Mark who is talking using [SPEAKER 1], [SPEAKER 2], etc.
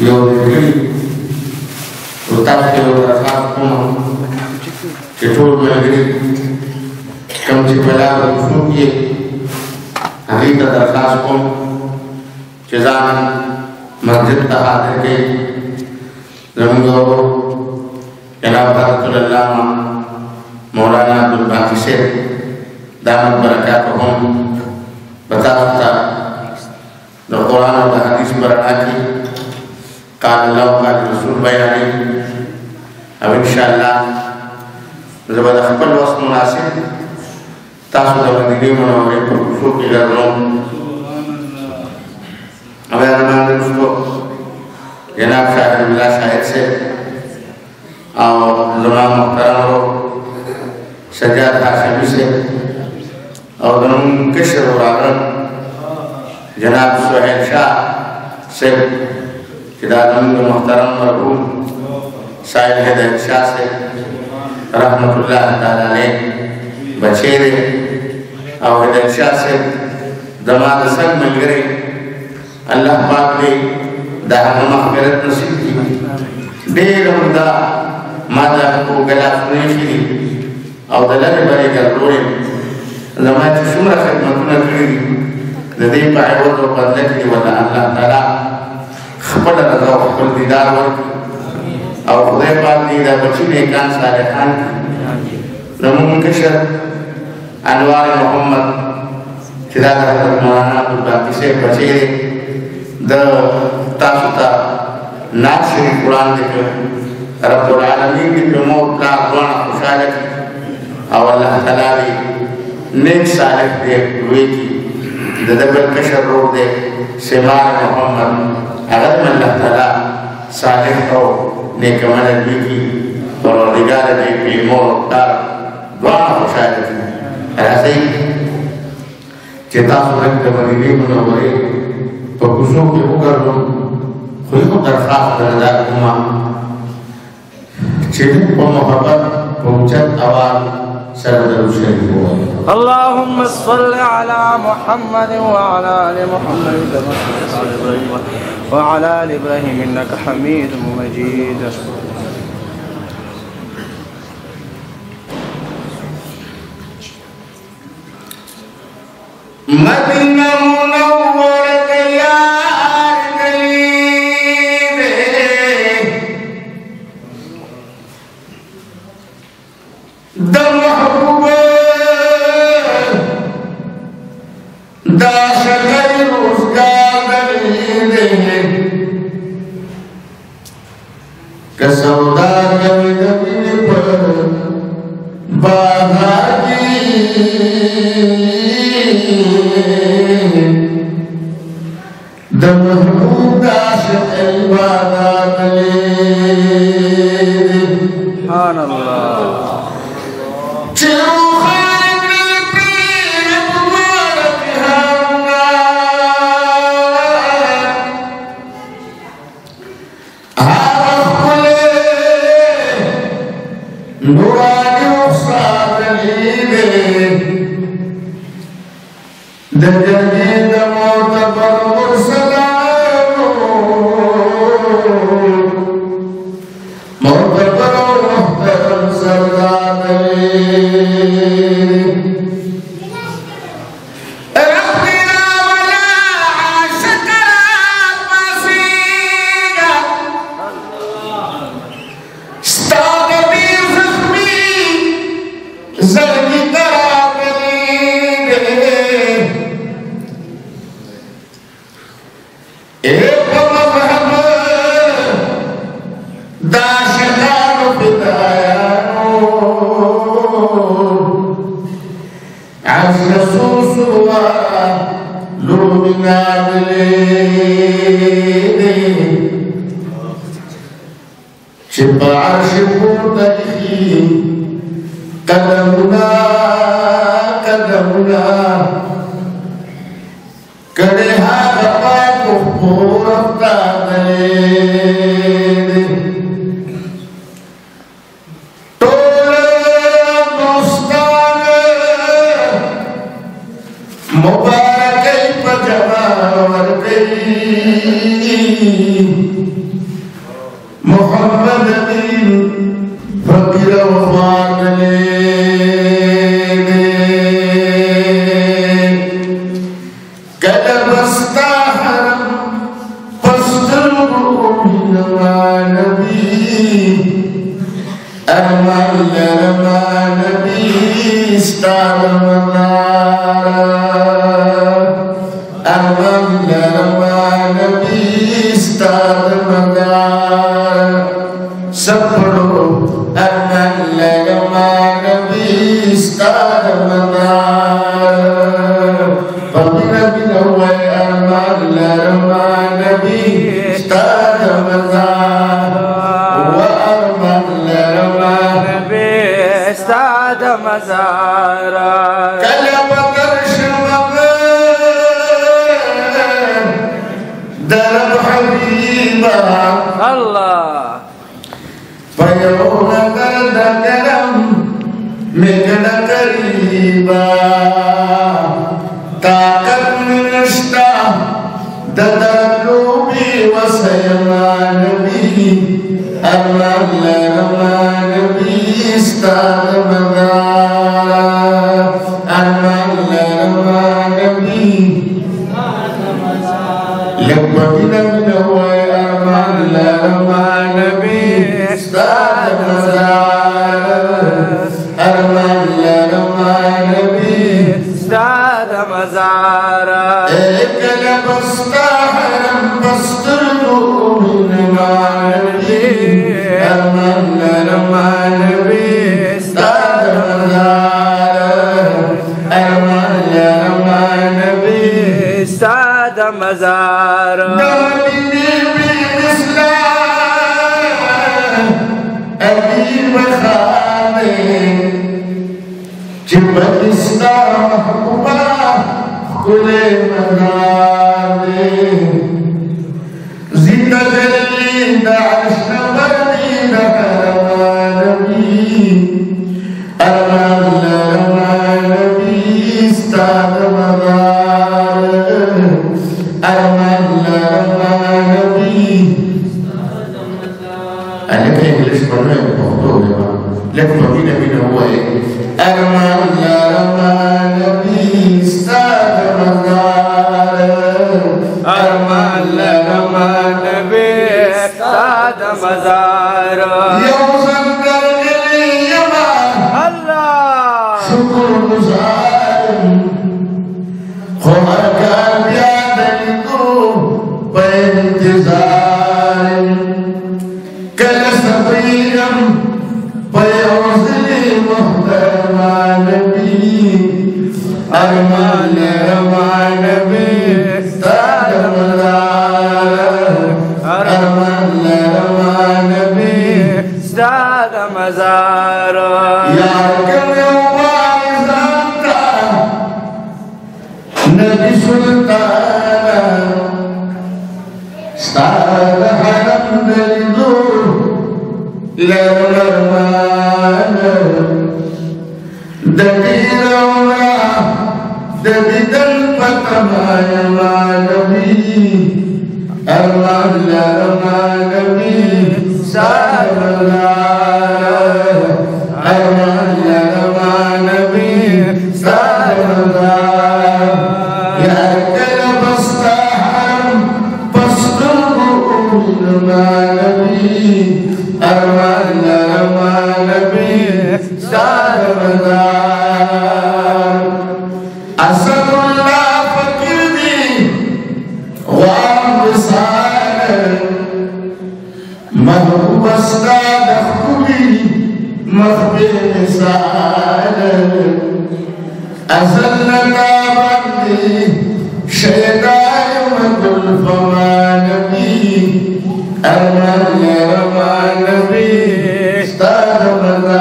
[SPEAKER 1] यो utang ke orang pun ketul negeri kami cipta berfungsi hari terdapat pun jazan masjid tahadir ke lembaga Janaab Rasulullah Maulana Abdul Baqi Syekh dalam barakatuhum berkata dalam Quran dan hadis berarti kalau Allah Rasul bayani अब इंशाअल्लाह जब अखबार वक्त मुनासिब तासुद मदीने मनोरे पर खुशबू की गरलों अब यार उसको जनाब शाहिद शाहिद से और लुना मुख्तार हो सजाद हाशिमी से और दोनों किशोर और आगरम जनाब सुहेल शाह से किदारम मुख्तार मरहूम साहिब हैदर शाह से रहमतुल्लाह ताला ने बचेरे और हैदर शाह से दमाद संग मिल गए अल्लाह पाक ने दाह मग़फ़िरत नसीब की देर मुद्दा मादा को गला सुनेशी और दलर बरे गलोरे ज़मात शुम्र खिदमत न करी नदी पाए तो बदले की वाला अल्लाह ताला खपल रज़ा और खपल दीदार वर्क और खुदा पाक ने इधर बच्ची ने कान सारे खान नमून कशर अनवार मोहम्मद चिराग हज़रत मौलाना अब्दुल बाकी से बचे द तासुता नाच शरीफ कुरान के रब्बुल आलमीन की प्रमोद ला कुरान खुशाल और अल्लाह ताला ने नेक सालिह दे हुए की ददबल कशर रोड दे सेवार मोहम्मद अगर में अल्लाह ताला सालिह हो नेक अमल की और दिगार ने भी मोर दुआ खुशाल ऐसे ही चेता सुरत के मदीने मुनव्वरे तो खुशों के ऊपर लो खुद को दरख्वास्त करदा उम्मा चेतन को मोहब्बत पहुंचत आवाज सरदर शरीफ हो
[SPEAKER 2] अल्लाहुम्मा सल्लि अला मुहम्मद व अला आलि मुहम्मद कमा सल्लैता अला इब्राहीम व अला आलि इब्राहीम इन्नका हमीदुम मजीद।
[SPEAKER 1] मदीना मुनव्वरा के यार करीब द महबूब दा शकर रोज़गार दलील के सौदा कभी पर बाधागी दमहूद आशिक़ इबादत
[SPEAKER 2] सुभान अल्लाह
[SPEAKER 1] चिरू खाने पीर मुबारक हंगा आखुले नूरानी उस्ताद लीदे दजनी दमोतबर मुरसलानो मोतबर मुहतरम सरदार रब्बिना वला शकरा मसीगा स्तागबी ज़ख्मी ज़र्गी एक मज़हब दाशदार बिदायानो आज रसूसुवा लूमिना दिले चिपा अर्शिपुतली कदमुना कदमुना करे हाथ पाको पूरता दे टोले दोस्तान मुबारक पजमा वर गई मोहम्मद अमीन फकीर वफात ले कदबस्ता हरम पस्तल नबी अरमान नबी स्टार मदार अरमान नबी स्टार मदार सब पढ़ो अरमान नबी स्टार मदार पवित्र बिन हुए अरमान नबी स्टार मदार
[SPEAKER 2] استاد مزارا
[SPEAKER 1] كلب شمغ درب حبيبا
[SPEAKER 2] الله
[SPEAKER 1] فيوم درد كلم مكن قريبا طاقت من اشتا ددلوبي وسيما نبي أمان نبي استاد مدار أمان نبي لبنا من هو أمان نبي استاد مدار أمان نبي
[SPEAKER 2] استاد مزارا
[SPEAKER 1] كلب استحرم بسترقوا من نبي أمان نبي استاد مزار أمان نبي
[SPEAKER 2] استاد مزارا
[SPEAKER 1] دولي بالإسلام أبي بخامي جبت إسلام محبوبة كل مدامي زيد جلي دعش نبردي أمان نبي استاد مدار أمان نبي أنا كان إنجليش مرة بقول لكن مدينة من هو أمان نبي استاد مدار
[SPEAKER 2] أمان نبي استاد مزارا
[SPEAKER 1] يوزن كرجلي يما
[SPEAKER 2] الله
[SPEAKER 1] شكر مزار خمر كان يادنكو بانتظار كل صبيرم بيوزلي محترما نبي أرمان نبي استاد مدار أرمان نبي
[SPEAKER 2] استاد مزارا
[SPEAKER 1] يا كم وعزمتا نبي سلطان استاد حرم بالدور للرمان دبير وما دبيدن فتما يا نبي أرمان نبي استاد مدار أرمان نبي استاد مدار يا كلب استحرم فاصدقوا ما نبي أرمان نبي استاد مدار أسد الله فكرني وانبسار محبوب استاد خبي مخبر مثال أزلنا بردي شيطان مدل فما نبي أرمان نبي استاد مدار